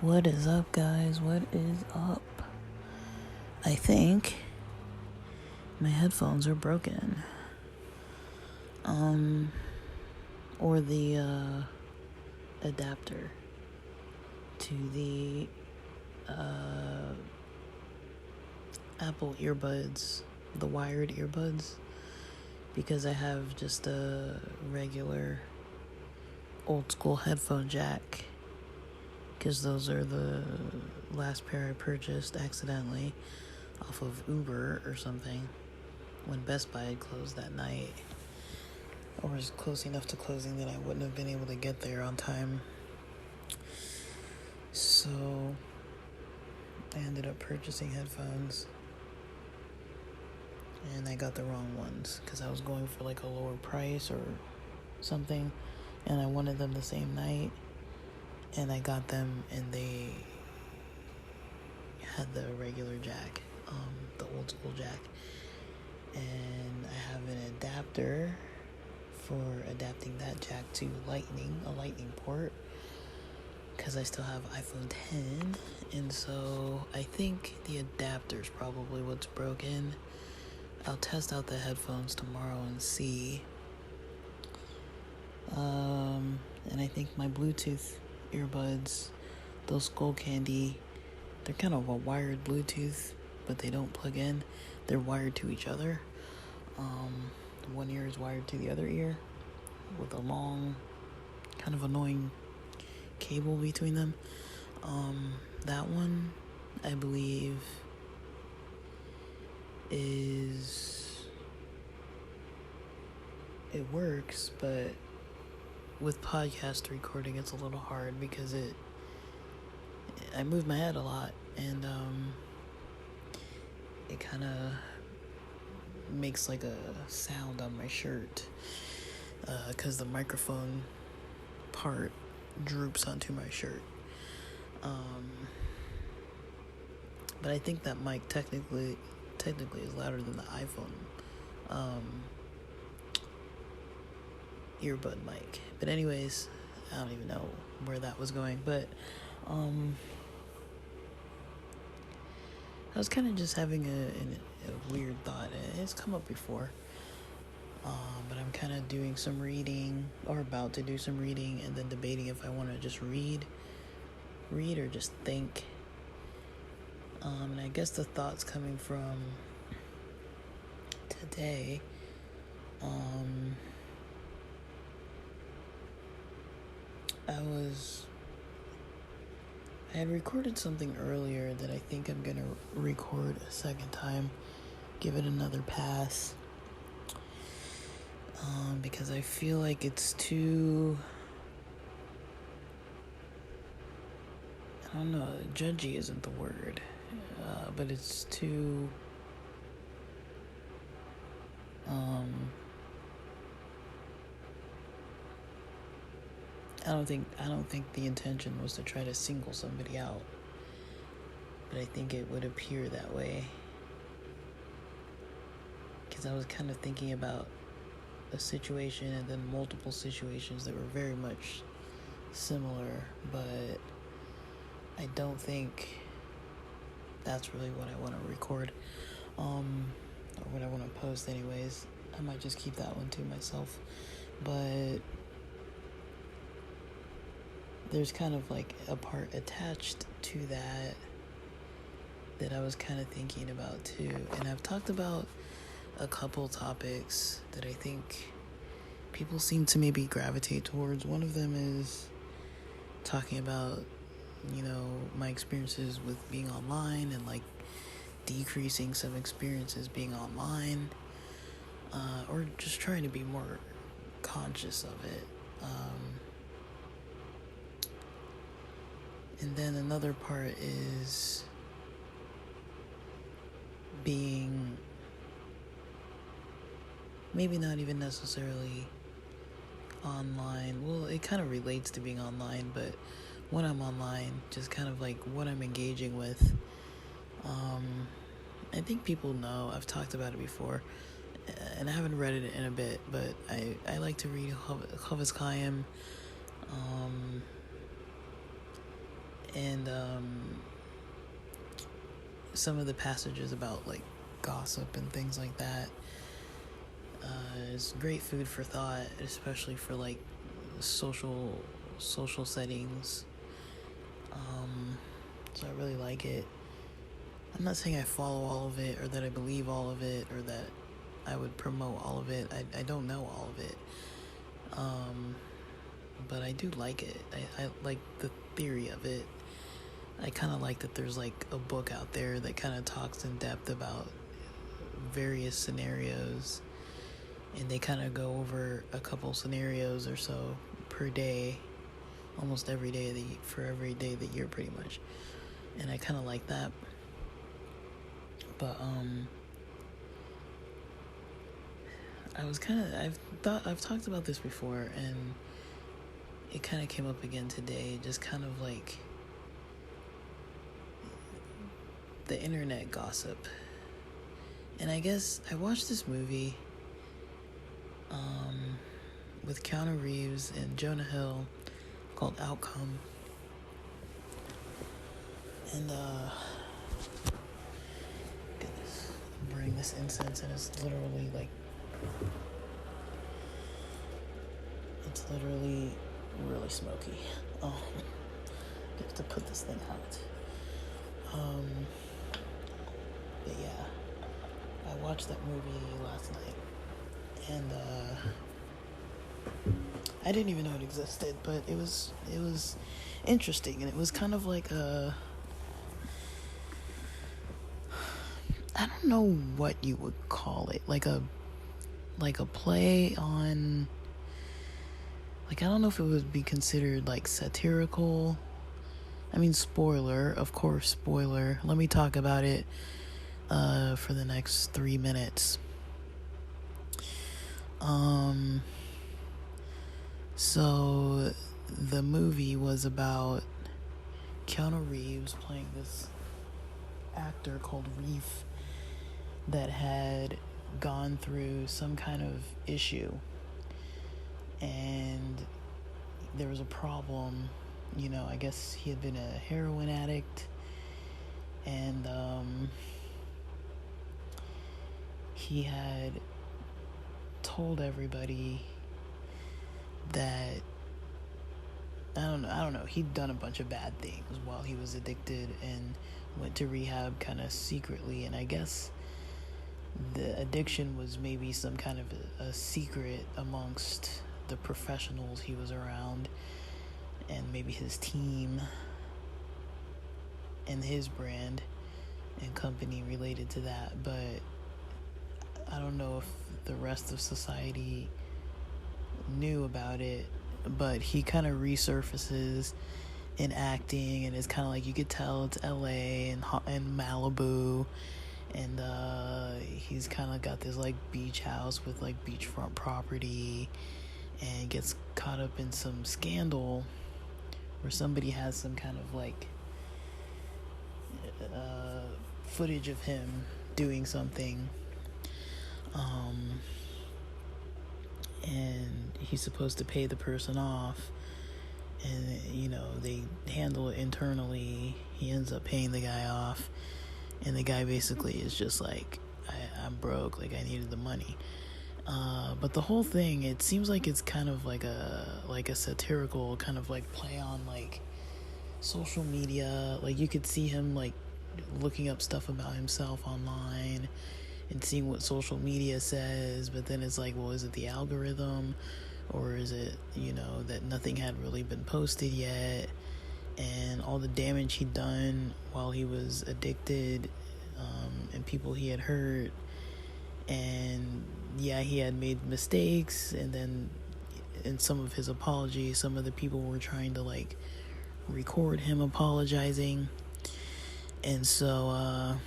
What is up, guys? What is up? I think my headphones are broken. Or the adapter to the Apple earbuds, the wired earbuds, because I have just a regular old school headphone jack, because those are the last pair I purchased accidentally off of Uber or something when Best Buy had closed that night, or was close enough to closing that I wouldn't have been able to get there on time. So I ended up purchasing headphones, and I got the wrong ones because I was going for like a lower price or something, and I wanted them the same night, and I got them and they had the regular jack, the old school jack, and I have an adapter for adapting that jack to a lightning port, because I still have iPhone 10, and so I think the adapter's probably what's broken. I'll test out the headphones tomorrow and see. And I think my Bluetooth earbuds, those Skull Candy, they're kind of a wired Bluetooth, but they don't plug in. They're wired to each other. One ear is wired to the other ear with a long, kind of annoying cable between them. That one, I believe, it works, but with podcast recording it's a little hard because I move my head a lot, and it kind of makes like a sound on my shirt, because the microphone part droops onto my shirt. But I think that mic technically is louder than the iPhone earbud mic. But anyways, I don't even know where that was going, but I was kind of just having a weird thought. It's come up before, but I'm kind of doing some reading, or about to do some reading, and then debating if I want to just read or just think. And I guess the thoughts coming from today, I had recorded something earlier that I think I'm gonna record a second time, give it another pass, because I feel like it's too, I don't know, judgy isn't the word, but it's too, I don't think the intention was to try to single somebody out, but I think it would appear that way, because I was kind of thinking about a situation and then multiple situations that were very much similar, but I don't think that's really what I want to record, or what I want to post anyways. I might just keep that one to myself, but there's kind of like a part attached to that I was kind of thinking about too, and I've talked about a couple topics that I think people seem to maybe gravitate towards. One of them is talking about, my experiences with being online, and like decreasing some experiences being online, or just trying to be more conscious of it. And then another part is being, maybe not even necessarily online. Well, it kind of relates to being online, but when I'm online, just kind of like what I'm engaging with. I think people know, I've talked about it before, and I haven't read it in a bit, but I like to read Chofetz Chaim, And some of the passages about like gossip and things like that is great food for thought, especially for like social settings. So I really like it. I'm not saying I follow all of it or that I believe all of it or that I would promote all of it. I don't know all of it. But I do like it. I like the theory of it. I kind of like that there's like a book out there that kind of talks in depth about various scenarios, and they kind of go over a couple scenarios or so per day, almost every day for every day of the year pretty much. And I kind of like that. But I've talked about this before, and it kind of came up again today, just kind of like the internet gossip. And I guess I watched this movie with Keanu Reeves and Jonah Hill called Outcome. And goodness, I'm burning this incense, and it's literally really smoky. I have to put this thing out. But yeah, I watched that movie last night, and I didn't even know it existed, but it was interesting, and it was kind of like I don't know what you would call it, like a play on, like, I don't know if it would be considered like satirical. I mean, spoiler, of course, spoiler. Let me talk about it for the next 3 minutes. So the movie was about Keanu Reeves playing this actor called Reef that had gone through some kind of issue, and there was a problem. I guess he had been a heroin addict, and he had told everybody that I don't know, he'd done a bunch of bad things while he was addicted and went to rehab kind of secretly, and I guess the addiction was maybe some kind of a secret amongst the professionals he was around, and maybe his team and his brand and company related to that. But I don't know if the rest of society knew about it, but he kind of resurfaces in acting, and it's kind of like you could tell it's LA and Malibu, and he's kind of got this like beach house with like beachfront property, and gets caught up in some scandal where somebody has some kind of like footage of him doing something, and he's supposed to pay the person off, and they handle it internally. He ends up paying the guy off, and the guy basically is just like, I'm broke, like I needed the money. But the whole thing, it seems like it's kind of like a satirical kind of like play on like social media. Like you could see him like looking up stuff about himself online and seeing what social media says, but then it's like, well, is it the algorithm, or is it that nothing had really been posted yet, and all the damage he'd done while he was addicted, and people he had hurt, and yeah, he had made mistakes, and then in some of his apologies, some of the people were trying to like record him apologizing, and so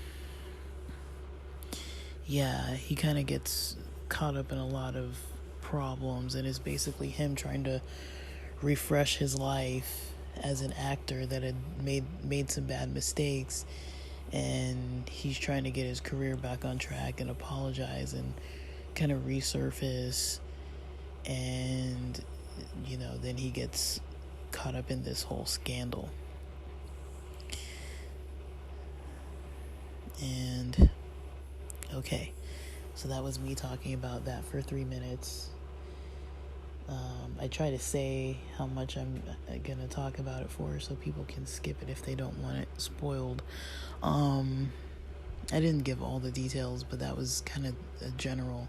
yeah, he kind of gets caught up in a lot of problems, and it's basically him trying to refresh his life as an actor that had made some bad mistakes, and he's trying to get his career back on track and apologize and kind of resurface, and then he gets caught up in this whole scandal. And okay, so that was me talking about that for 3 minutes. I try to say how much I'm gonna talk about it for, so people can skip it if they don't want it spoiled. I didn't give all the details, but that was kind of a general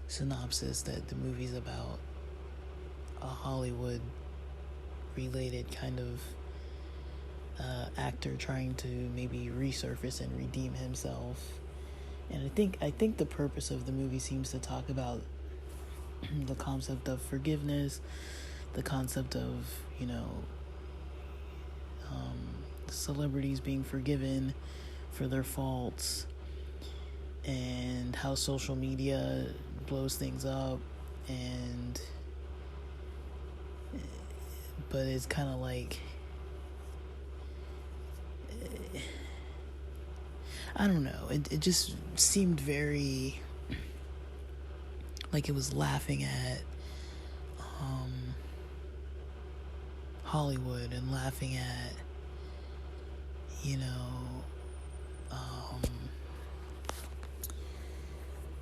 synopsis, that the movie's about a Hollywood related kind of actor trying to maybe resurface and redeem himself. And I think the purpose of the movie seems to talk about the concept of forgiveness, the concept of, celebrities being forgiven for their faults, and how social media blows things up, but it's kind of like, I don't know, it just seemed very like it was laughing at Hollywood, and laughing at,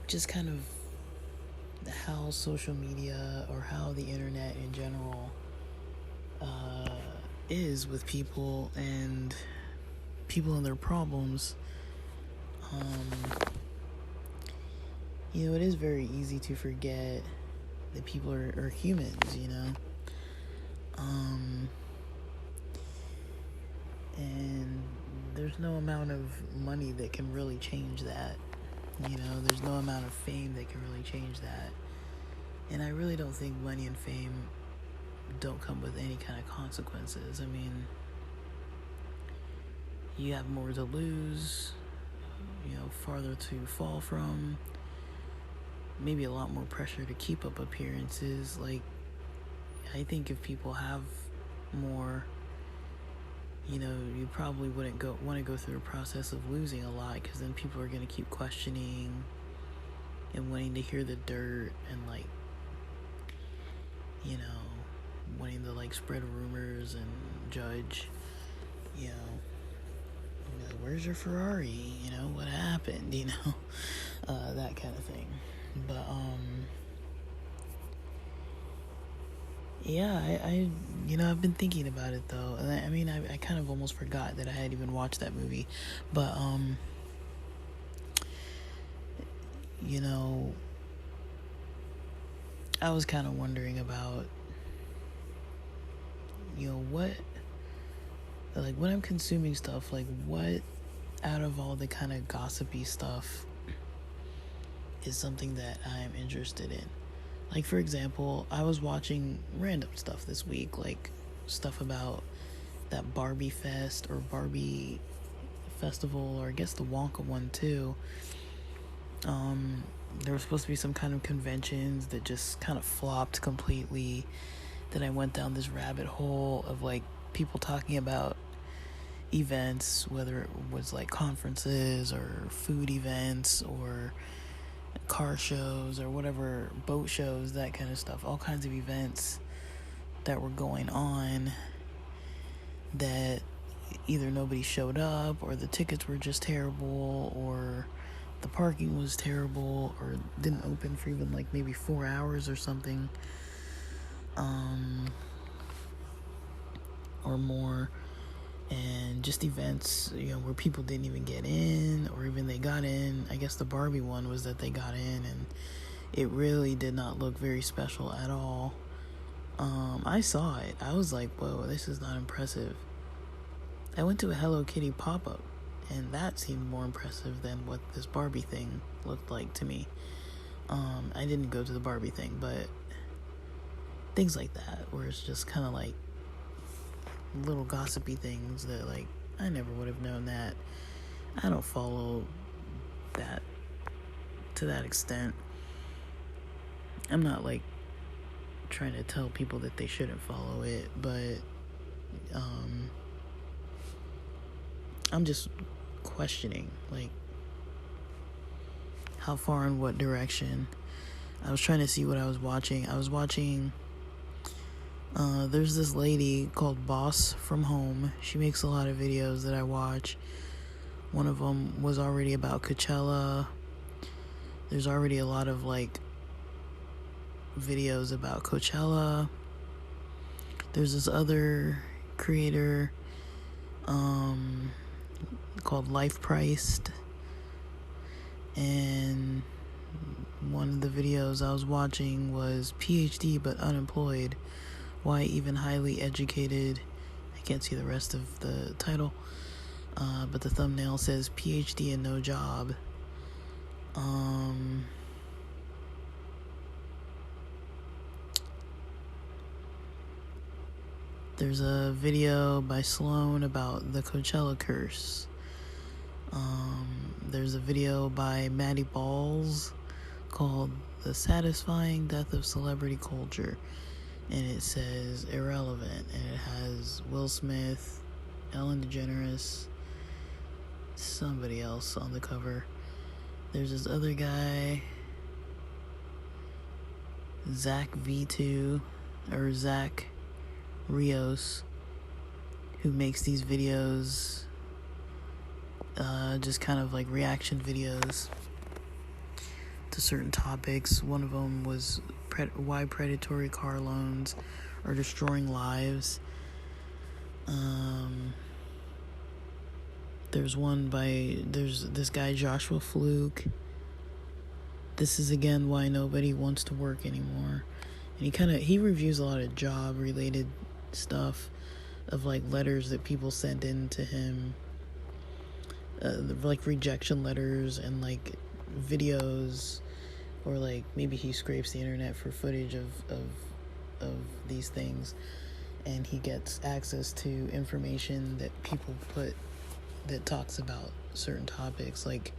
just kind of how social media, or how the internet in general is with people and their problems. It is very easy to forget that people are humans, and there's no amount of money that can really change that. There's no amount of fame that can really change that. And I really don't think money and fame don't come with any kind of consequences. I mean, you have more to lose, farther to fall from, maybe a lot more pressure to keep up appearances. Like, I think if people have more, you probably wouldn't want to go through the process of losing a lot, because then people are going to keep questioning and wanting to hear the dirt, and wanting to spread rumors and judge, where's your Ferrari, what happened, that kind of thing. But yeah, I've been thinking about it though. I mean, I kind of almost forgot that I had even watched that movie. But I was kind of wondering about, what, when I'm consuming stuff, what out of all the kind of gossipy stuff is something that I'm interested in. For example, I was watching random stuff this week, stuff about that Barbie Fest or Barbie Festival, or I guess the Wonka one too. There was supposed to be some kind of conventions that just kind of flopped completely. Then I went down this rabbit hole of people talking about events, whether it was conferences or food events or car shows or whatever, boat shows, that kind of stuff, all kinds of events that were going on that either nobody showed up, or the tickets were just terrible, or the parking was terrible, or didn't open for even maybe 4 hours or something, or more. And just events, where people didn't even get in, or even they got in. I guess the Barbie one was that they got in, and it really did not look very special at all. I saw it. I was like, whoa, this is not impressive. I went to a Hello Kitty pop-up, and that seemed more impressive than what this Barbie thing looked like to me. I didn't go to the Barbie thing, but things like that, where it's just kind of little gossipy things that I never would have known that. I don't follow that to that extent. I'm not trying to tell people that they shouldn't follow it, but I'm just questioning how far and what direction. I was trying to see what I was watching. There's this lady called Boss from Home. She makes a lot of videos that I watch One of them was already about Coachella. There's already a lot of like videos about Coachella. There's this other creator called Life Priced, and one of the videos I was watching was PhD but unemployed, why even highly educated, I can't see the rest of the title, but the thumbnail says PhD and no job. There's a video by Sloan about the Coachella curse. There's a video by Maddie Balls called The Satisfying Death of Celebrity Culture, and it says irrelevant, and it has Will Smith, Ellen DeGeneres, somebody else on the cover. There's this other guy, Zach V2, or Zach Rios, who makes these videos, just kind of like reaction videos to certain topics. One of them was why predatory car loans are destroying lives. There's this guy Joshua Fluke. This is again why nobody wants to work anymore. And he reviews a lot of job related stuff, of like letters that people sent in to him, like rejection letters, and like videos, or like maybe he scrapes the internet for footage of these things, and he gets access to information that people put that talks about certain topics, like,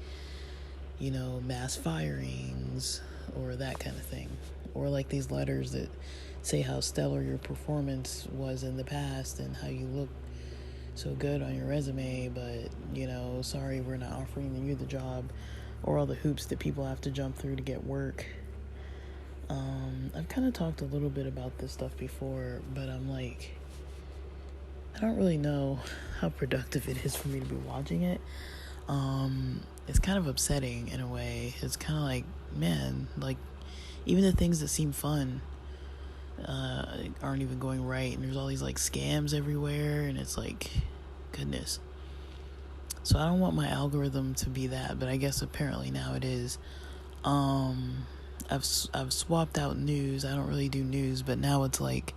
you know, mass firings or that kind of thing, or like these letters that say how stellar your performance was in the past and how you look so good on your resume, but, you know, sorry, we're not offering you the job, or all the hoops that people have to jump through to get work. I've kind of talked a little bit about this stuff before, but I'm like, I don't really know how productive it is for me to be watching it. It's kind of upsetting in a way. It's kind of like, man, like, even the things that seem fun aren't even going right, and there's all these like scams everywhere, and it's like, goodness. So I don't want my algorithm to be that, but I guess apparently now it is. I've swapped out news. I don't really do news, but now it's like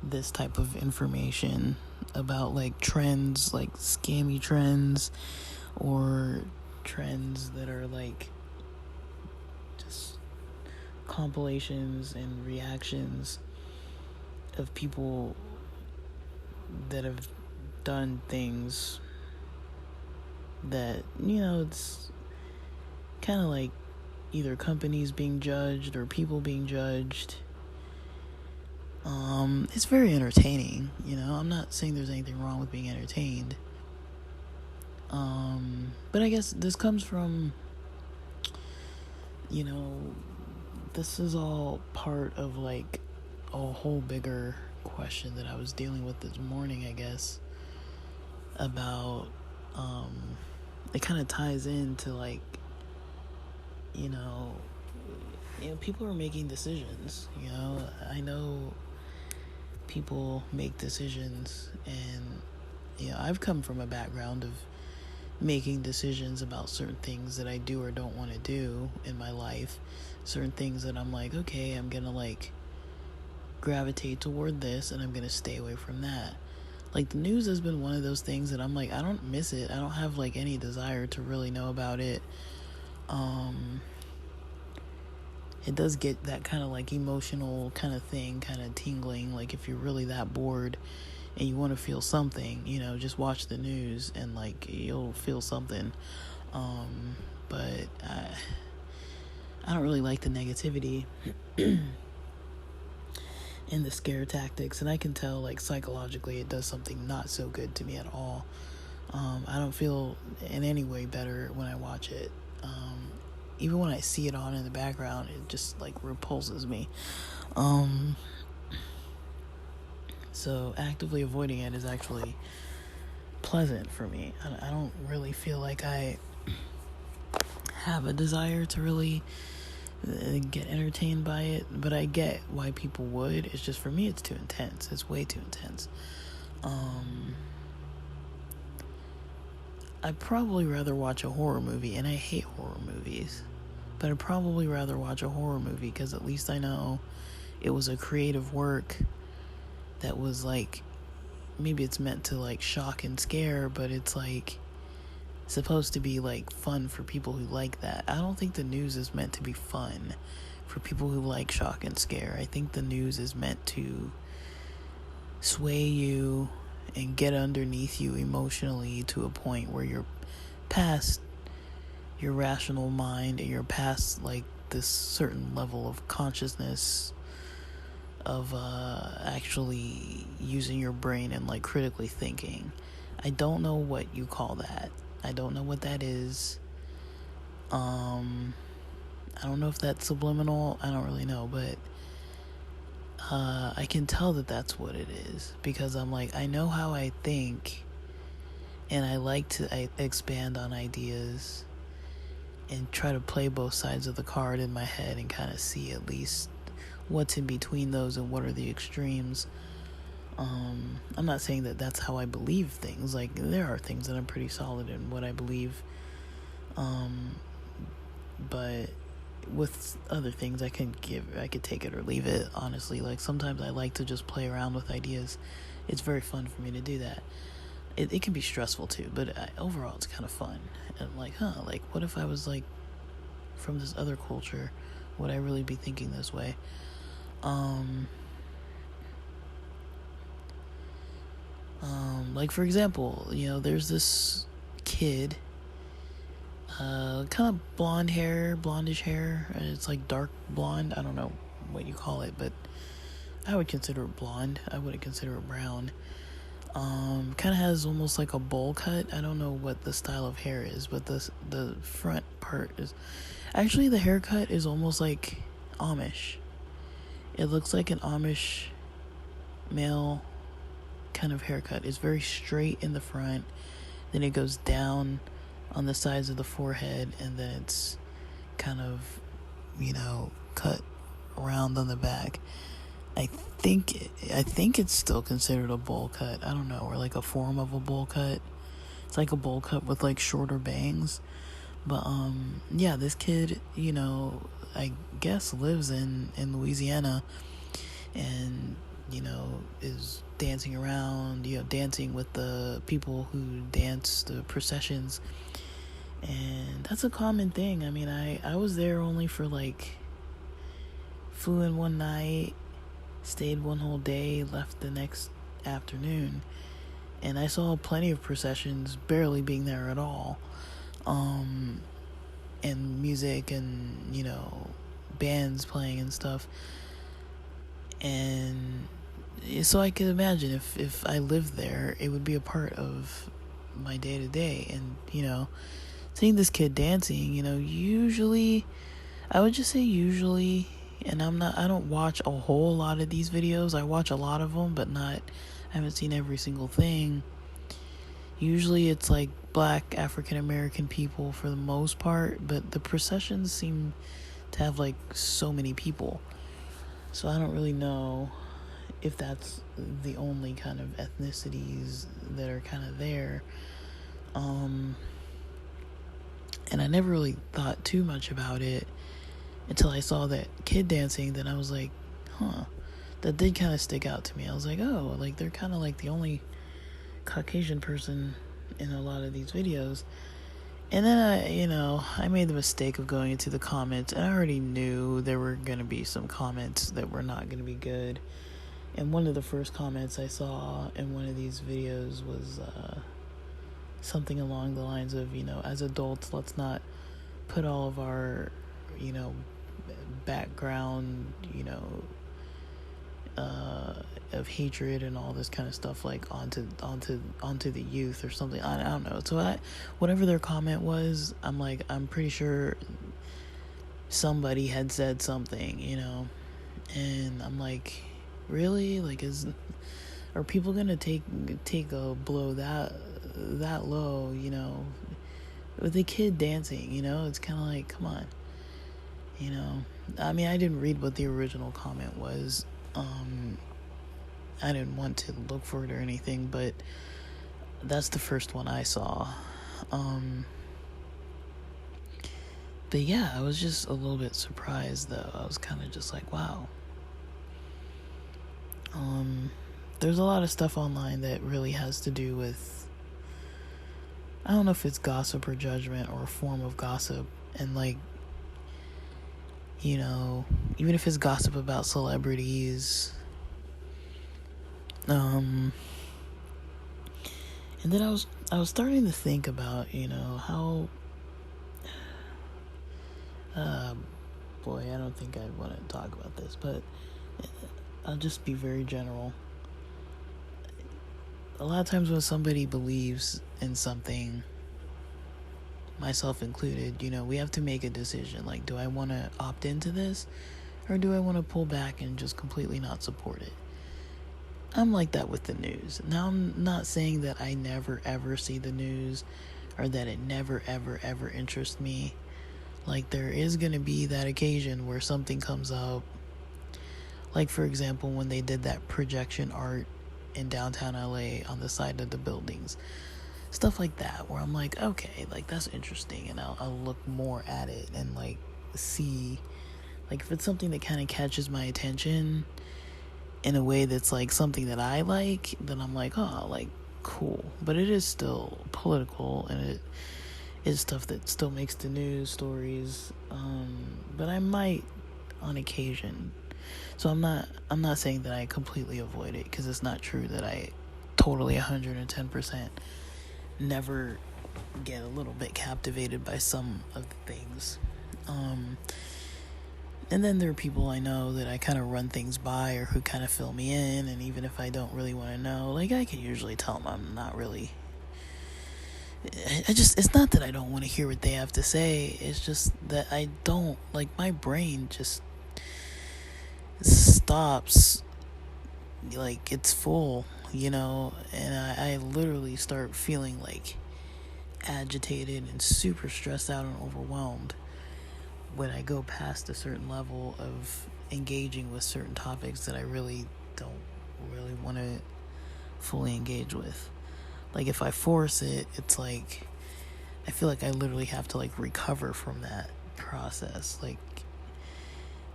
this type of information about like trends, like scammy trends, or trends that are like just compilations and reactions of people that have done things that, you know, it's kind of like either companies being judged or people being judged. It's very entertaining, you know. I'm not saying there's anything wrong with being entertained. But I guess this comes from, you know, this is all part of like a whole bigger question that I was dealing with this morning, I guess, about, it kind of ties into like, you know, people are making decisions, you know. I know people make decisions, and, you know, I've come from a background of making decisions about certain things that I do or don't want to do in my life, certain things that I'm like, okay, I'm gonna like gravitate toward this and I'm gonna stay away from that. Like, the news has been one of those things that I'm like, I don't miss it. I don't have like any desire to really know about it. It does get that kind of like emotional kind of thing, kind of tingling. Like, if you're really that bored and you want to feel something, you know, just watch the news and like you'll feel something. But I don't really like the negativity and the scare tactics, and I can tell like psychologically it does something not so good to me at all. I don't feel in any way better when I watch it. Even when I see it on in the background, it just like repulses me. So actively avoiding it is actually pleasant for me. I don't really feel like I have a desire to really get entertained by it, but I get why people would. It's just, for me, it's too intense. It's way too intense. I'd probably rather watch a horror movie, and I hate horror movies, but I'd probably rather watch a horror movie because at least I know it was a creative work that was like, maybe it's meant to like shock and scare, but it's like supposed to be like fun for people who like that. I don't think the news is meant to be fun for people who like shock and scare. I think the news is meant to sway you and get underneath you emotionally to a point where you're past your rational mind and you're past like this certain level of consciousness of actually using your brain and like critically thinking. I don't know what you call that. I don't know what that is. I don't know if that's subliminal. I don't really know, but I can tell that that's what it is, because I'm like, I know how I think, and I like to expand on ideas and try to play both sides of the card in my head and kind of see at least what's in between those and what are the extremes. I'm not saying that that's how I believe things. Like, there are things that I'm pretty solid in what I believe, but with other things I could take it or leave it, honestly. Like, sometimes I like to just play around with ideas. It's very fun for me to do that. It can be stressful too, but overall it's kind of fun. And I'm like, like, what if I was like from this other culture? Would I really be thinking this way? Like, for example, there's this kid, kind of blondish hair. It's like dark blonde. I don't know what you call it, but I would consider it blonde. I wouldn't consider it brown. Kind of has almost like a bowl cut. I don't know what the style of hair is, but the front part is actually, the haircut is almost like Amish. It looks like an Amish male kind of haircut. It's very straight in the front, then it goes down on the sides of the forehead, and then it's kind of, cut around on the back. I think it's still considered a bowl cut. I don't know, or like a form of a bowl cut. It's like a bowl cut with like shorter bangs. But yeah, this kid, I guess lives in Louisiana, and is dancing around, dancing with the people who dance the processions. And that's a common thing. I mean, I was there only for like, flew in one night, stayed one whole day, left the next afternoon, and I saw plenty of processions barely being there at all. And music and, bands playing and stuff. And so I could imagine if I lived there, it would be a part of my day to day. And, seeing this kid dancing, usually, I would just say usually, and I don't watch a whole lot of these videos. I watch a lot of them, but I haven't seen every single thing. Usually it's like Black African American people for the most part, but the processions seem to have like so many people. So I don't really know if that's the only kind of ethnicities that are kind of there. And I never really thought too much about it until I saw that kid dancing. Then I was like, that did kind of stick out to me. I was like, oh, like they're kind of like the only Caucasian person in a lot of these videos. And then I made the mistake of going into the comments, and I already knew there were going to be some comments that were not going to be good. And one of the first comments I saw in one of these videos was something along the lines of, as adults, let's not put all of our, background, of hatred and all this kind of stuff like onto the youth or something. I don't know. So whatever their comment was, I'm like, I'm pretty sure somebody had said something, and I'm like, really? Like, are people gonna take a blow that that low, with the kid dancing, it's kind of like, come on, I mean, I didn't read what the original comment was. I didn't want to look for it or anything, but that's the first one I saw. But yeah, I was just a little bit surprised, though. I was kind of just like, wow. There's a lot of stuff online that really has to do with, I don't know if it's gossip or judgment or a form of gossip, and like, even if it's gossip about celebrities, and then I was starting to think about, how, boy, I don't think I want to talk about this, but I'll just be very general. A lot of times when somebody believes in something, myself included, we have to make a decision. Like, do I want to opt into this, or do I want to pull back and just completely not support it? I'm like that with the news. Now, I'm not saying that I never ever see the news, or that it never ever ever interests me. Like, there is going to be that occasion where something comes up. Like, for example, when they did that projection art in downtown LA on the side of the buildings. Stuff like that, where I'm like, okay, like, that's interesting, and I'll look more at it and, like, see, like, if it's something that kind of catches my attention in a way that's, like, something that I like, then I'm like, oh, like, cool. But it is still political, and it is stuff that still makes the news stories, but I might, on occasion. So I'm not saying that I completely avoid it, because it's not true that I totally 110% never get a little bit captivated by some of the things. And then there are people I know that I kind of run things by, or who kind of fill me in, and even if I don't really want to know, like, I can usually tell them I'm not really, it's not that I don't want to hear what they have to say, it's just that I don't, like, my brain just stops, like, it's full, and I literally start feeling, like, agitated and super stressed out and overwhelmed when I go past a certain level of engaging with certain topics that I really don't really want to fully engage with. Like, if I force it, it's like, I feel like I literally have to, like, recover from that process. Like,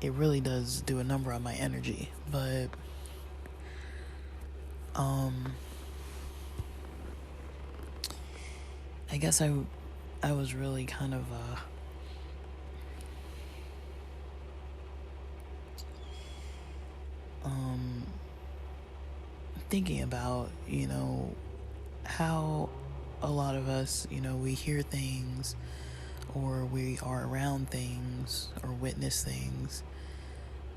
it really does do a number on my energy. But I guess I was really kind of thinking about, how a lot of us, we hear things, or we are around things, or witness things.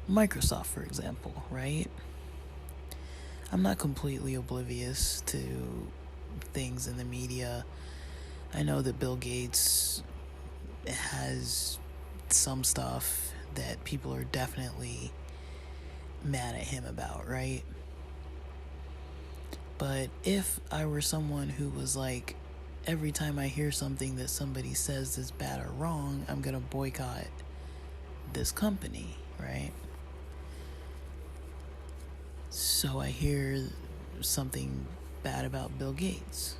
Microsoft, for example, right? I'm not completely oblivious to things in the media. I know that Bill Gates has some stuff that people are definitely mad at him about, right? But if I were someone who was like, every time I hear something that somebody says is bad or wrong, I'm gonna boycott this company, right? So I hear something bad about Bill Gates.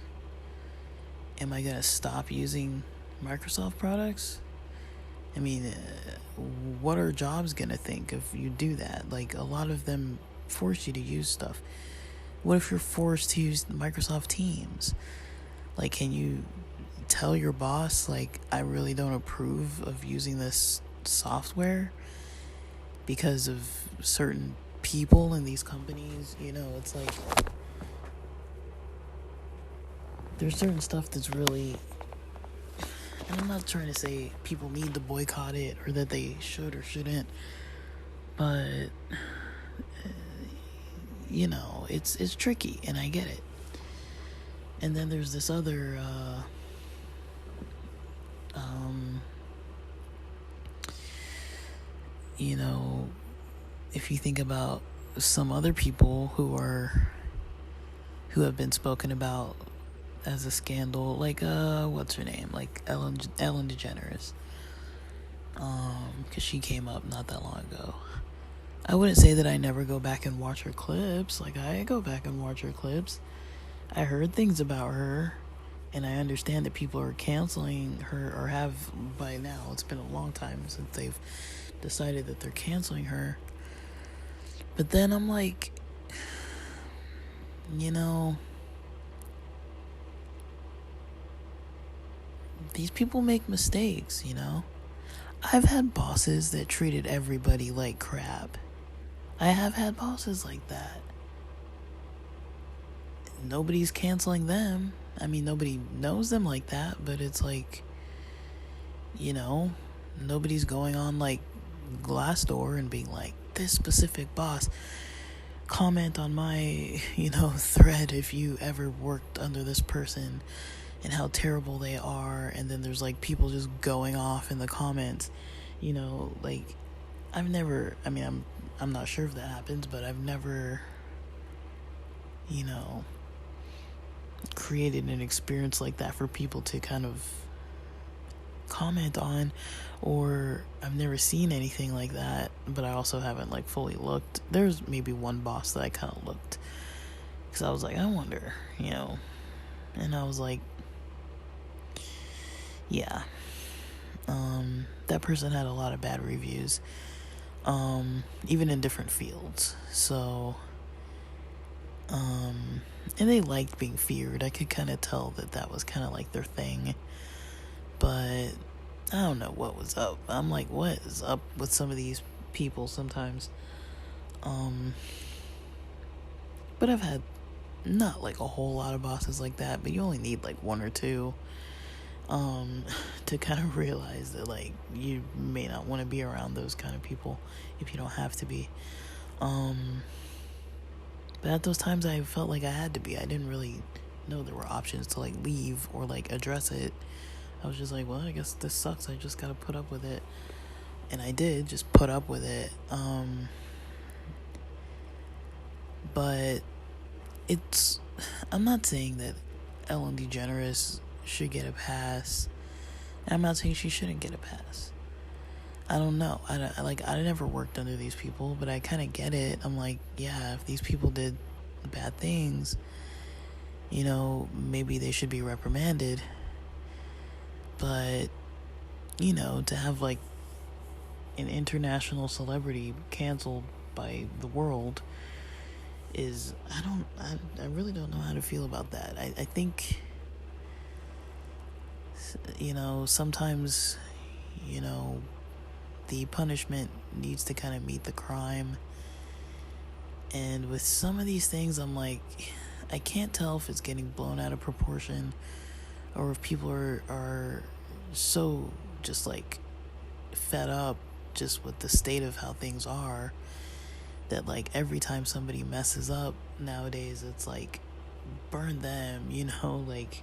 Am I gonna stop using Microsoft products? I mean, what are jobs gonna think if you do that? Like, a lot of them force you to use stuff. What if you're forced to use Microsoft Teams? Like, can you tell your boss, like, I really don't approve of using this software because of certain people in these companies? It's like, there's certain stuff that's really, and I'm not trying to say people need to boycott it, or that they should or shouldn't, but it's tricky, and I get it. And then there's this other if you think about some other people who have been spoken about as a scandal, like what's her name, like Ellen DeGeneres, because she came up not that long ago. I wouldn't say that I never go back and watch her clips. Like, I go back and watch her clips. I heard things about her, and I understand that people are canceling her, or have by now. It's been a long time since they've decided that they're canceling her. But then I'm like, you know, these people make mistakes, you know? I've had bosses that treated everybody like crap. I have had bosses like that. Nobody's canceling them. I mean, nobody knows them like that, but it's like, you know, nobody's going on like Glassdoor and being like, this specific boss, comment on my, thread if you ever worked under this person and how terrible they are. And then there's like people just going off in the comments, like I'm not sure if that happens, but I've never, created an experience like that for people to kind of comment on, or I've never seen anything like that, but I also haven't like fully looked. There's maybe one boss that I kind of looked, because I was like, I wonder, and I was like, yeah, that person had a lot of bad reviews, even in different fields, so, and they liked being feared. I could kind of tell that was kind of like their thing, but I don't know what was up. I'm like, what is up with some of these people sometimes? But I've had not like a whole lot of bosses like that, but you only need like one or two, to kind of realize that like you may not want to be around those kind of people if you don't have to be. But at those times I felt like I had to be. I didn't really know there were options to like leave or like address it. I was just like, well, I guess this sucks. I just gotta put up with it. And I did just put up with it. But I'm not saying that Ellen DeGeneres should get a pass. I'm not saying she shouldn't get a pass. I don't know. I never worked under these people, but I kind of get it. I'm like, yeah, if these people did bad things, maybe they should be reprimanded. But, to have like an international celebrity canceled by the world is, I really don't know how to feel about that. I think, sometimes, the punishment needs to kind of meet the crime. And with some of these things, I'm like, I can't tell if it's getting blown out of proportion or if people are so just like fed up just with the state of how things are, that like every time somebody messes up nowadays, it's like burn them, like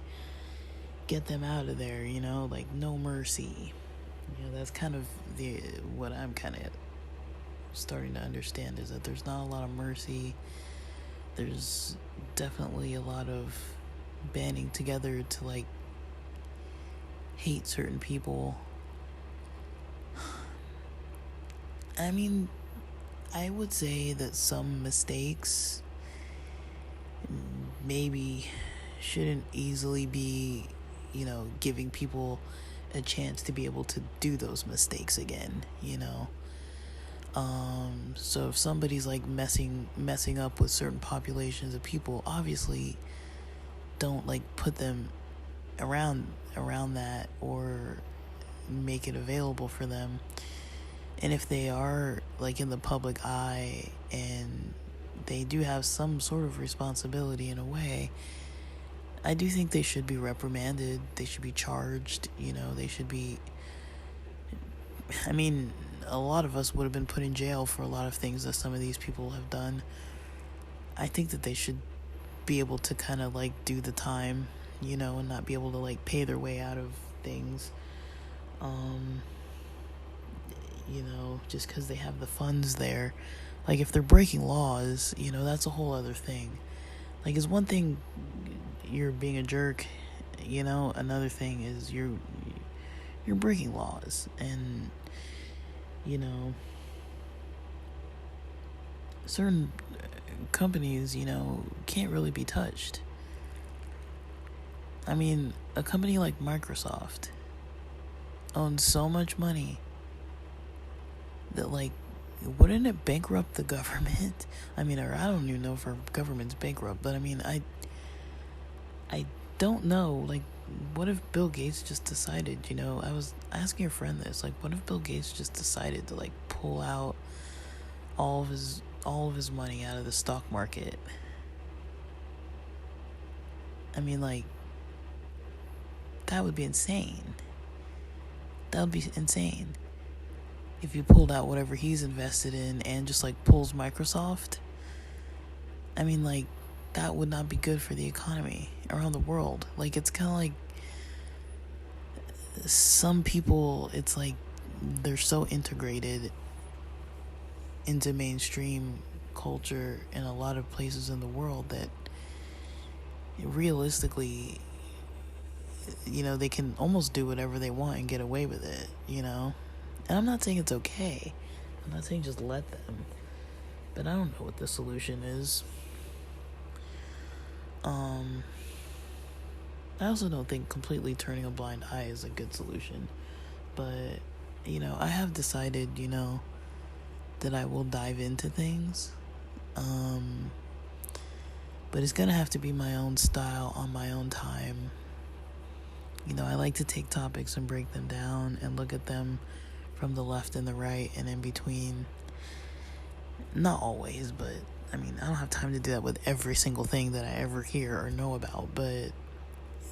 get them out of there, like no mercy. That's kind of what I'm kind of starting to understand, is that there's not a lot of mercy. There's definitely a lot of banding together to like hate certain people. I mean, I would say that some mistakes maybe shouldn't easily be, giving people a chance to be able to do those mistakes again, so if somebody's like messing up with certain populations of people, obviously don't like put them around that or make it available for them. And if they are like in the public eye and they do have some sort of responsibility in a way, I do think they should be reprimanded. They should be charged, they should be, I mean, a lot of us would have been put in jail for a lot of things that some of these people have done. I think that they should be able to kind of like do the time, and not be able to like pay their way out of things, just because they have the funds there. Like if they're breaking laws, that's a whole other thing. Like it's one thing you're being a jerk. Another thing is you're breaking laws, and certain companies, can't really be touched. I mean, a company like Microsoft owns so much money that, like, wouldn't it bankrupt the government? I mean, or I don't even know if our government's bankrupt, but I mean, I don't know, like, what if Bill Gates just decided, I was asking a friend this, like, what if Bill Gates just decided to, like, pull out all of his money out of the stock market? I mean, like, that would be insane. That would be insane. If you pulled out whatever he's invested in and just, like, pulls Microsoft, I mean, like, that would not be good for the economy around the world. Like, it's kind of like some people, it's like they're so integrated into mainstream culture in a lot of places in the world that realistically, they can almost do whatever they want and get away with it, And I'm not saying it's okay. I'm not saying just let them. But I don't know what the solution is. I also don't think completely turning a blind eye is a good solution. But, I have decided, that I will dive into things. But it's going to have to be my own style on my own time. I like to take topics and break them down and look at them from the left and the right and in between. Not always, but I mean, I don't have time to do that with every single thing that I ever hear or know about, but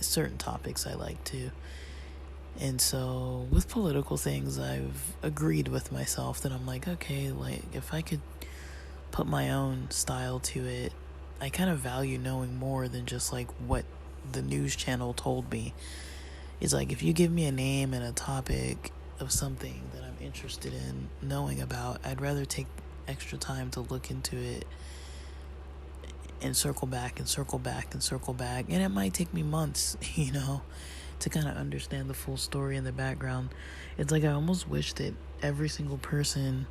certain topics I like to. And so with political things, I've agreed with myself that I'm like, okay, like, if I could put my own style to it, I kind of value knowing more than just like what the news channel told me. It's like, if you give me a name and a topic of something that I'm interested in knowing about, I'd rather take extra time to look into it and circle back and circle back and circle back. And it might take me months, to kind of understand the full story in the background. It's like I almost wish that every single person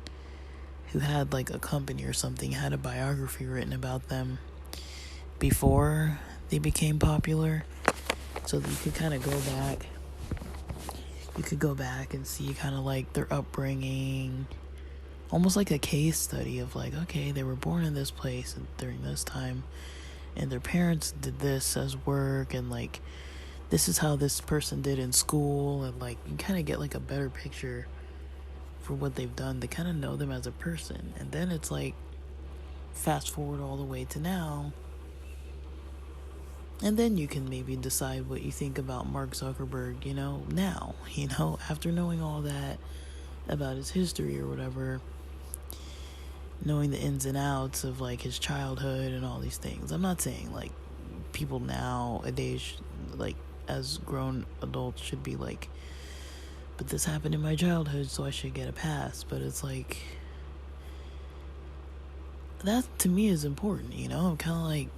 who had like a company or something had a biography written about them before they became popular, so that you could kind of go back. You could go back and see kind of like their upbringing, almost like a case study of like, okay, they were born in this place during this time, and their parents did this as work, and like this is how this person did in school, and like you kind of get like a better picture for what they've done to kind of know them as a person. And then it's like fast forward all the way to now, and then you can maybe decide what you think about Mark Zuckerberg, now, after knowing all that about his history or whatever, knowing the ins and outs of like his childhood and all these things. I'm not saying like people nowadays, like as grown adults, should be like, but this happened in my childhood, so I should get a pass. But it's like, that to me is important, I'm kind of like,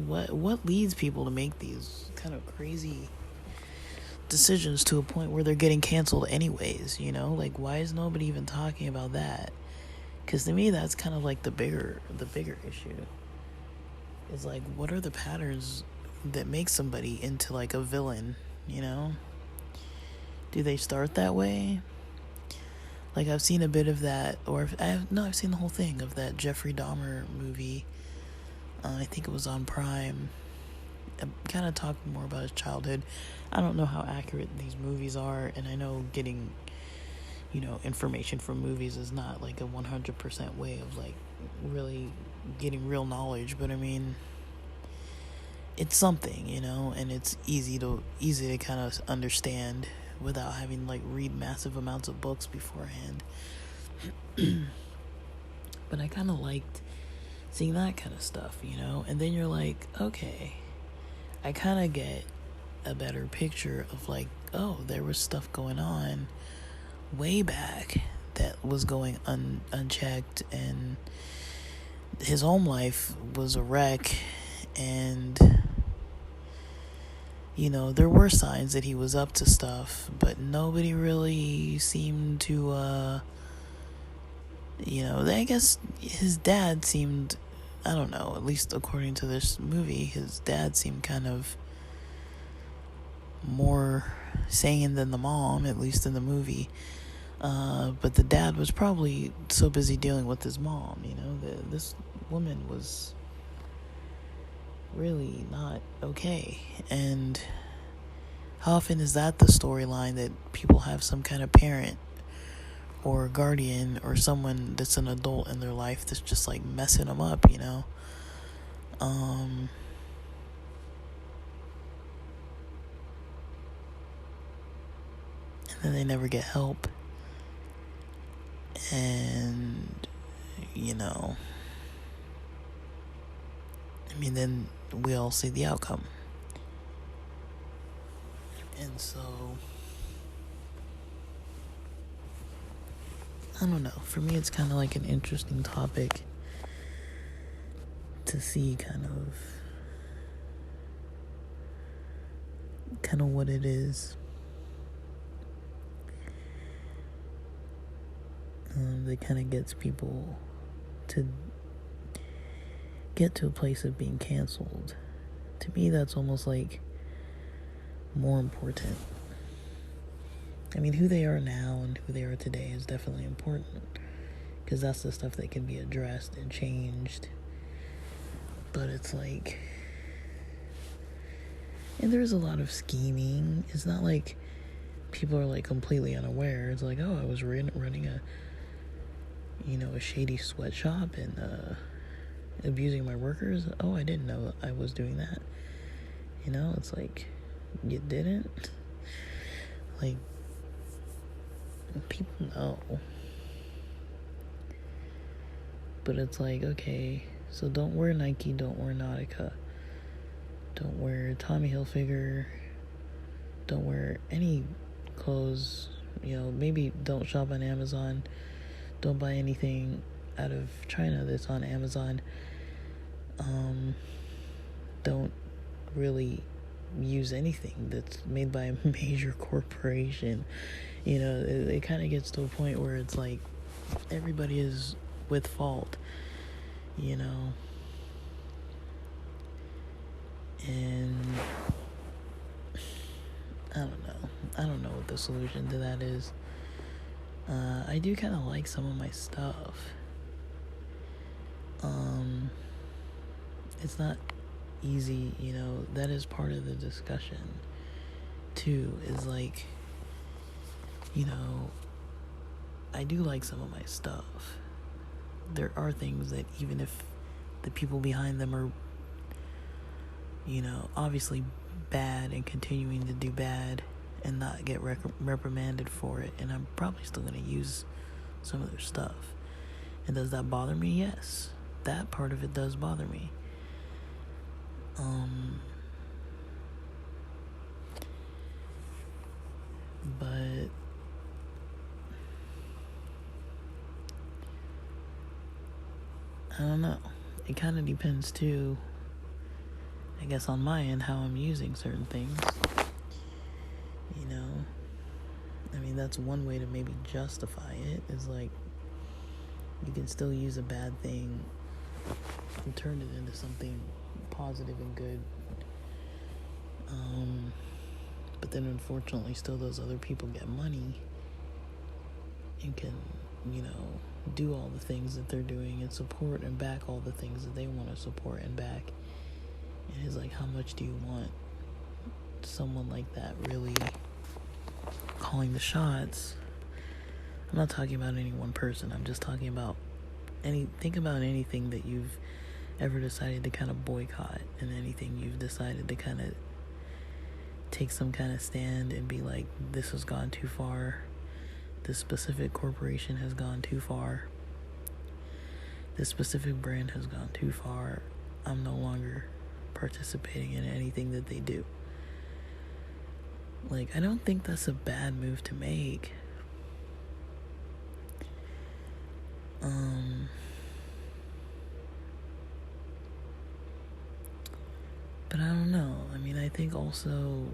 what leads people to make these kind of crazy decisions to a point where they're getting canceled anyways, like, why is nobody even talking about that? Because to me, that's kind of like the bigger issue. Is like, what are the patterns that make somebody into like a villain, Do they start that way? Like, I've seen a bit of that, or I've seen the whole thing of that Jeffrey Dahmer movie. I think it was on Prime. I'm kind of talking more about his childhood. I don't know how accurate these movies are, and I know getting, information from movies is not like a 100% way of like really getting real knowledge, but I mean, it's something, and it's easy to kind of understand without having like read massive amounts of books beforehand. But I kind of liked seeing that kind of stuff, and then you're like, okay, I kind of get a better picture of like, oh, there was stuff going on way back that was going unchecked, and his home life was a wreck, and there were signs that he was up to stuff, but nobody really seemed to, I guess his dad seemed, I don't know, at least according to this movie, his dad seemed kind of more sane than the mom, at least in the movie. But the dad was probably so busy dealing with his mom, this woman was really not okay. And how often is that the storyline, that people have some kind of parent or guardian or someone that's an adult in their life that's just like messing them up, and then they never get help. And then we all see the outcome. And so, I don't know, for me it's kind of like an interesting topic to see kind of what it is. That kind of gets people to get to a place of being canceled. To me, that's almost like more important. I mean, who they are now and who they are today is definitely important, because that's the stuff that can be addressed and changed. But it's like, and there's a lot of scheming. It's not like people are like completely unaware. It's like, oh, I was running a shady sweatshop and abusing my workers. Oh, I didn't know I was doing that. It's like, you didn't? Like, people know. But it's like, okay, so don't wear Nike, don't wear Nautica, don't wear Tommy Hilfiger, don't wear any clothes, maybe don't shop on Amazon, don't buy anything out of China that's on Amazon, don't really use anything that's made by a major corporation. It kind of gets to a point where it's like everybody is with fault, and I don't know what the solution to that is. I do kind of like some of my stuff. It's not easy, that is part of the discussion too, is like, I do like some of my stuff. There are things that, even if the people behind them are, obviously bad and continuing to do bad and not get reprimanded for it, and I'm probably still going to use some of their stuff. And does that bother me? Yes. That part of it does bother me. But I don't know. It kind of depends too, I guess, on my end, how I'm using certain things. I mean, that's one way to maybe justify it, is like, you can still use a bad thing and turn it into something positive and good. But then unfortunately still those other people get money and can, do all the things that they're doing and support and back all the things that they want to support and back. And it's like, how much do you want someone like that really calling the shots? I'm not talking about any one person. I'm just talking about think about anything that you've ever decided to kind of boycott, and anything you've decided to kind of take some kind of stand and be like, this has gone too far. This specific corporation has gone too far. This specific brand has gone too far. I'm no longer participating in anything that they do. Like, I don't think that's a bad move to make. But I don't know. I mean, I I think also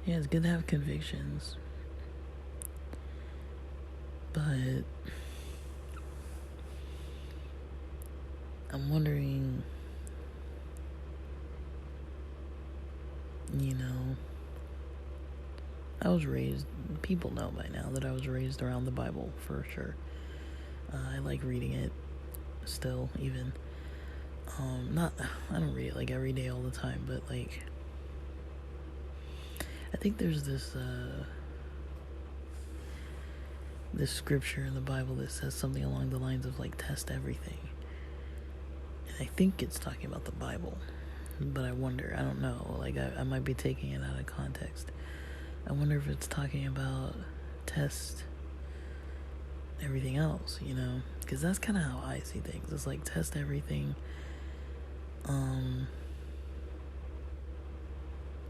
yeah, it's good to have convictions, but I'm wondering, you know, I was raised, people know by now that I was raised around the Bible for sure. I like reading it still, even. I don't read it like every day all the time, but like, I think there's this scripture in the Bible that says something along the lines of like, test everything. And I think it's talking about the Bible, but I wonder, I don't know, like I might be taking it out of context. I wonder if it's talking about test everything else, you know, because that's kind of how I see things. It's like test everything,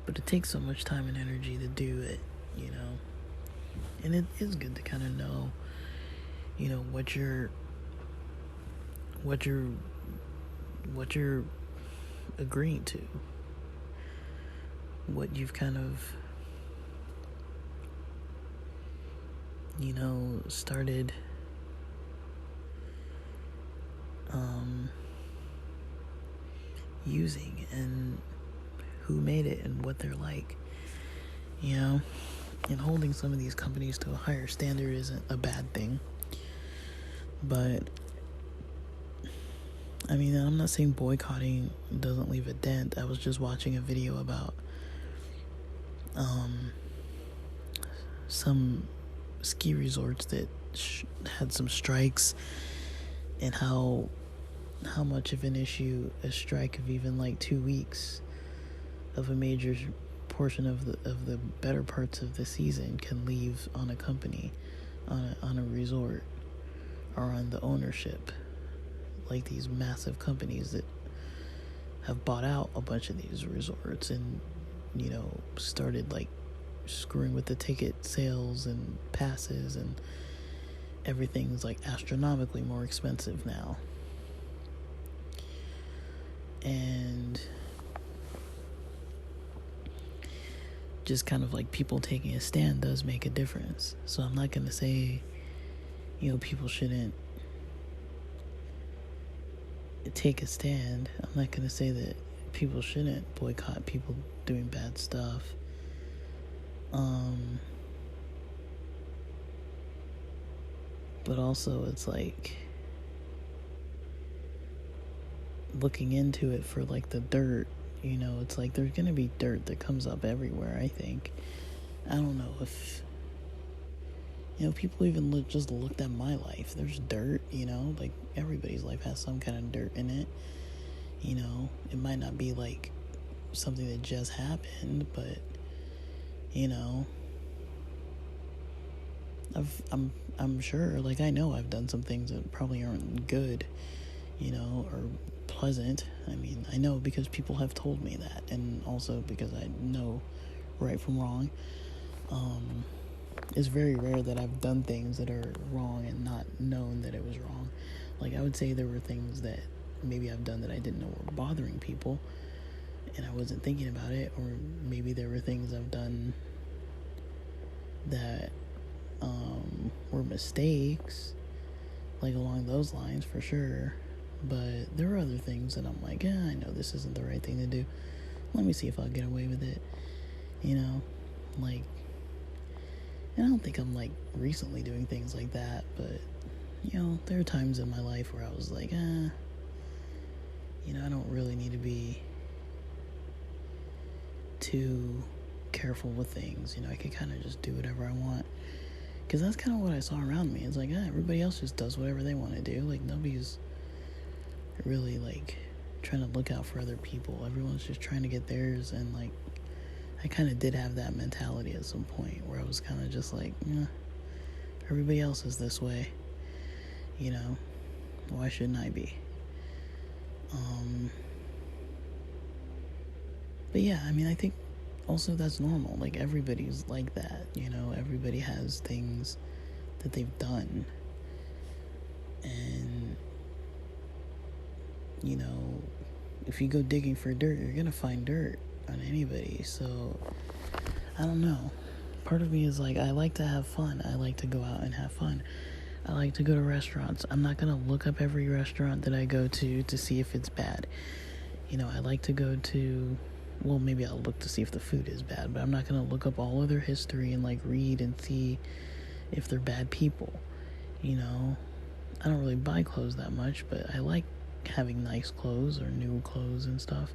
but it takes so much time and energy to do it, you know, and it is good to kind of know, you know, what you're agreeing to, what you've kind of, you know, started using, and who made it and what they're like, you know. And holding some of these companies to a higher standard isn't a bad thing, but I mean, I'm not saying boycotting doesn't leave a dent. I was just watching a video about some ski resorts that had some strikes, and how much of an issue a strike of even like 2 weeks of a major portion of the better parts of the season can leave on a company, on a resort, or on the ownership. Like these massive companies that have bought out a bunch of these resorts and, you know, started like screwing with the ticket sales and passes, and everything's like astronomically more expensive now. And just kind of like people taking a stand does make a difference. So I'm not going to say, you know, people shouldn't take a stand. I'm not going to say that people shouldn't boycott people doing bad stuff. But also it's like looking into it for like the dirt, you know, it's like there's gonna be dirt that comes up everywhere, I think. I don't know if, you know, people even looked at my life. There's dirt, you know, like everybody's life has some kind of dirt in it, you know. It might not be like something that just happened, but, you know, I'm sure, like, I know I've done some things that probably aren't good, you know, or pleasant. I mean, I know because people have told me that, and also because I know right from wrong. It's very rare that I've done things that are wrong and not known that it was wrong. Like, I would say there were things that maybe I've done that I didn't know were bothering people, and I wasn't thinking about it, or maybe there were things I've done that were mistakes, like along those lines, for sure. But there are other things that I'm like, I know this isn't the right thing to do. Let me see if I'll get away with it, you know, like, and I don't think I'm like recently doing things like that, but, you know, there are times in my life where I was like, you know, I don't really need to be too careful with things, you know. I can kind of just do whatever I want, because that's kind of what I saw around me. It's like, everybody else just does whatever they want to do. Like, nobody's really like trying to look out for other people. Everyone's just trying to get theirs. And like, I kind of did have that mentality at some point where I was kind of just like, everybody else is this way, you know, why shouldn't I be? But yeah, I mean, I think also that's normal. Like, everybody's like that, you know. Everybody has things that they've done you know, if you go digging for dirt, you're gonna find dirt on anybody. So I don't know. Part of me is like, I like to have fun. I like to go out and have fun. I like to go to restaurants. I'm not gonna look up every restaurant that I go to see if it's bad. You know, I like to go to, well, maybe I'll look to see if the food is bad, but I'm not gonna look up all of their history and like read and see if they're bad people. You know, I don't really buy clothes that much, but I like having nice clothes or new clothes and stuff.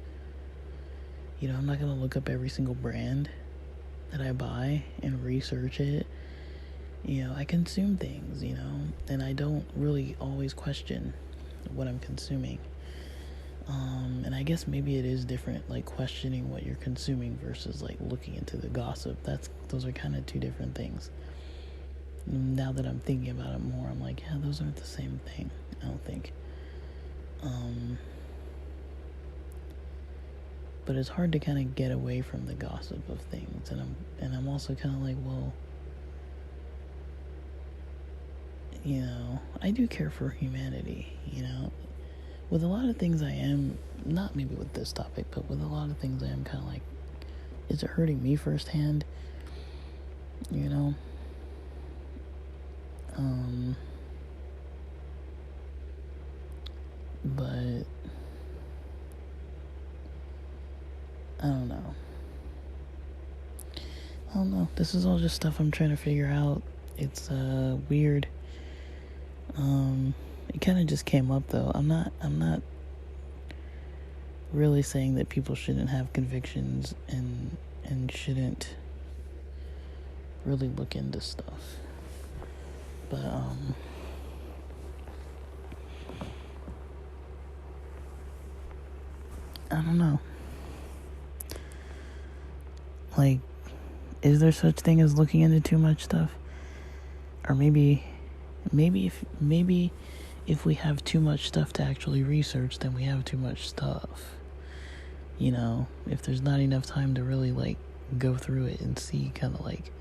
You know, I'm not gonna look up every single brand that I buy and research it. You know, I consume things, you know, and I don't really always question what I'm consuming. And I guess maybe it is different, like questioning what you're consuming versus like looking into the gossip. Those are kind of two different things. Now that I'm thinking about it more, I'm like, yeah, those aren't the same thing, I don't think. But it's hard to kind of get away from the gossip of things, and I'm also kind of like, well, you know, I do care for humanity, you know. With a lot of things I am, not maybe with this topic, but with a lot of things I am kind of like, is it hurting me firsthand? You know? But I don't know. This is all just stuff I'm trying to figure out. It's weird. It kind of just came up though. I'm not really saying that people shouldn't have convictions and shouldn't really look into stuff. But I don't know. Like, is there such thing as looking into too much stuff? Or maybe if we have too much stuff to actually research, then we have too much stuff. You know, if there's not enough time to really like go through it and see kind of like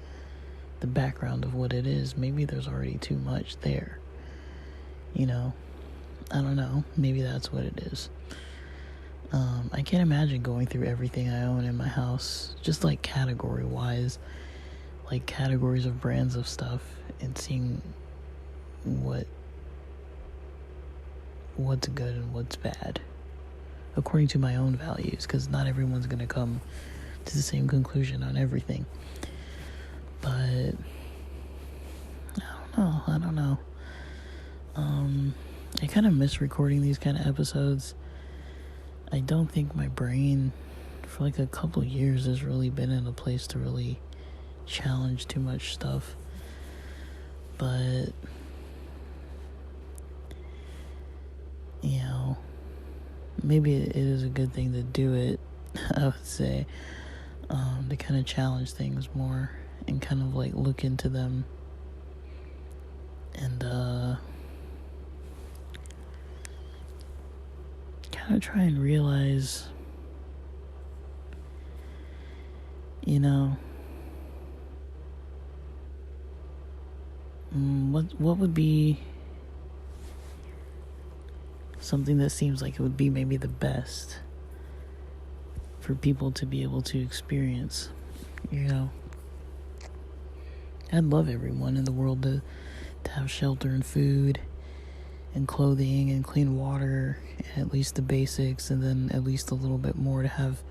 the background of what it is, maybe there's already too much there. You know, I don't know. Maybe that's what it is. I can't imagine going through everything I own in my house, just like category wise, like categories of brands of stuff, and seeing what's good and what's bad according to my own values, because not everyone's gonna come to the same conclusion on everything. But I don't know. I kind of miss recording these kind of episodes. I don't think my brain for like a couple years has really been in a place to really challenge too much stuff. But you know, maybe it is a good thing to do it, I would say, to kind of challenge things more and kind of like look into them and kind of try and realize, you know, what would be something that seems like it would be maybe the best for people to be able to experience. You know, I'd love everyone in the world to have shelter and food and clothing and clean water, and at least the basics, and then at least a little bit more to have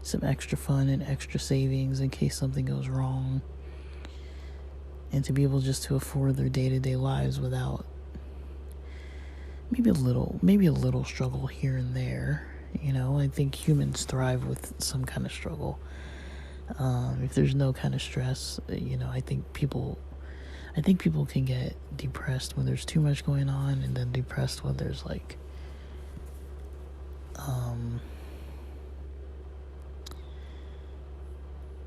some extra fun and extra savings in case something goes wrong, and to be able just to afford their day-to-day lives without maybe a little struggle here and there. You know, I think humans thrive with some kind of struggle. If there's no kind of stress, you know, I think people can get depressed when there's too much going on, and then depressed when there's like I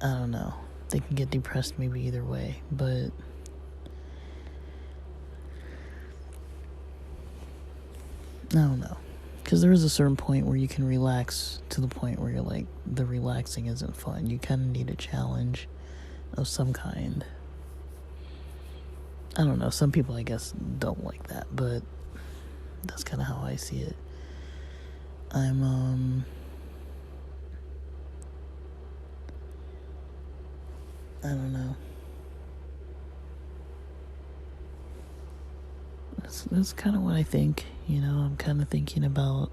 don't know. They can get depressed maybe either way, but I don't know. Because there is a certain point where you can relax to the point where you're like, the relaxing isn't fun. You kind of need a challenge of some kind. I don't know. Some people, I guess, don't like that, but that's kind of how I see it. I'm I don't know. That's kind of what I think. I'm kind of thinking about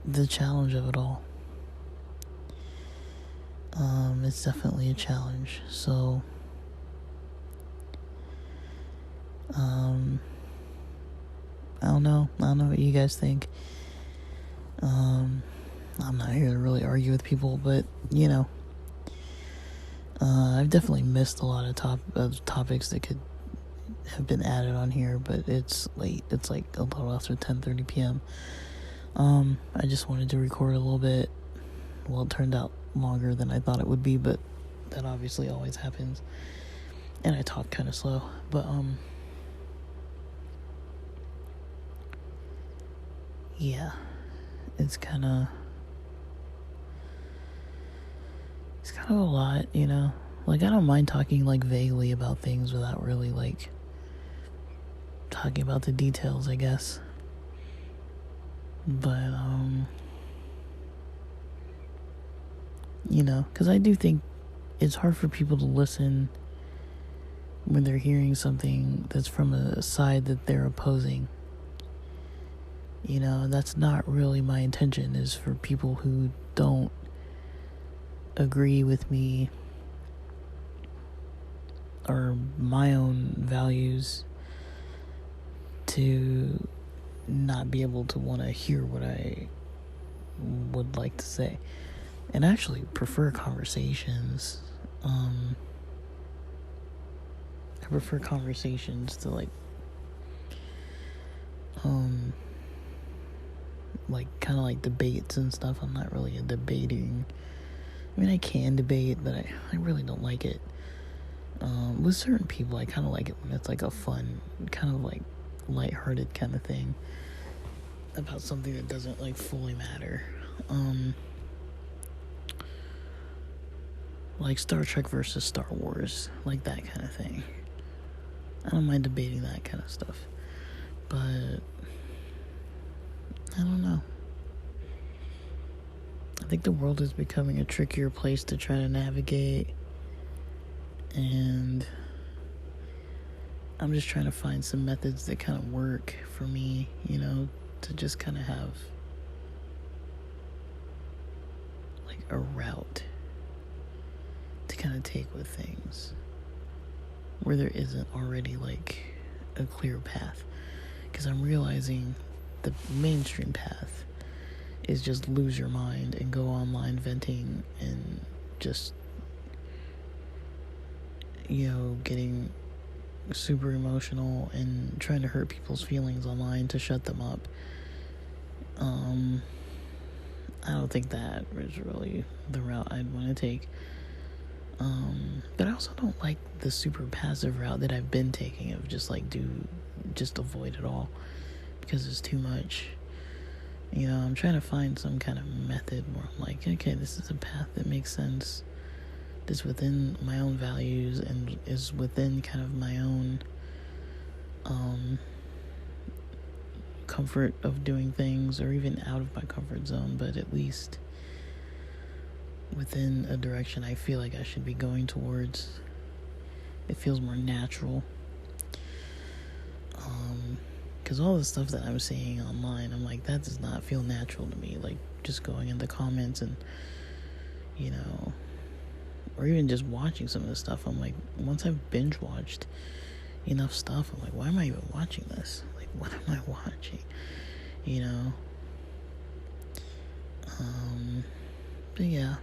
the challenge of it all. It's definitely a challenge. So I don't know what you guys think. I'm not here to really argue with people, but I've definitely missed a lot of topics that could have been added on here, but it's late. It's like a little after 10:30 p.m. I just wanted to record a little bit. Well, it turned out longer than I thought it would be, but that obviously always happens. And I talk kind of slow, but yeah, it's kind of a lot, Like, I don't mind talking, like, vaguely about things without really, like, talking about the details, I guess. But, because I do think it's hard for people to listen when they're hearing something that's from a side that they're opposing. That's not really my intention, is for people who don't agree with me or my own values to not be able to want to hear what I would like to say. And I actually prefer conversations. I prefer conversations to like kind of like debates and stuff. I'm not really a debating. I mean, I can debate, but I really don't like it. With certain people, I kind of like it when it's like a fun, kind of like lighthearted kind of thing about something that doesn't like fully matter. Like Star Trek versus Star Wars, like that kind of thing. I don't mind debating that kind of stuff, but I don't know. I think the world is becoming a trickier place to try to navigate, and I'm just trying to find some methods that kind of work for me, to just kind of have like a route to kind of take with things where there isn't already like a clear path, because I'm realizing the mainstream path is just lose your mind and go online venting and just getting super emotional and trying to hurt people's feelings online to shut them up. I don't think that is really the route I'd want to take. But I also don't like the super passive route that I've been taking of just avoid it all, because it's too much. I'm trying to find some kind of method where I'm like, okay, this is a path that makes sense, that's within my own values and is within kind of my own comfort of doing things, or even out of my comfort zone, but at least within a direction I feel like I should be going towards. It feels more natural. Because all the stuff that I'm seeing online, I'm like, that does not feel natural to me. Like, just going in the comments and, or even just watching some of the stuff, I'm like, once I've binge watched enough stuff, I'm like, why am I even watching this? Like, what am I watching? But yeah.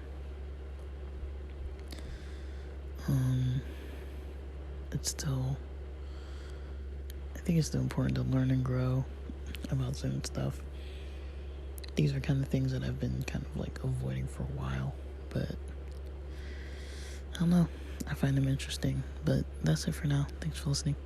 I think it's still important to learn and grow about certain stuff. These are kind of things that I've been kind of like avoiding for a while, but I don't know. I find them interesting, but that's it for now. Thanks for listening.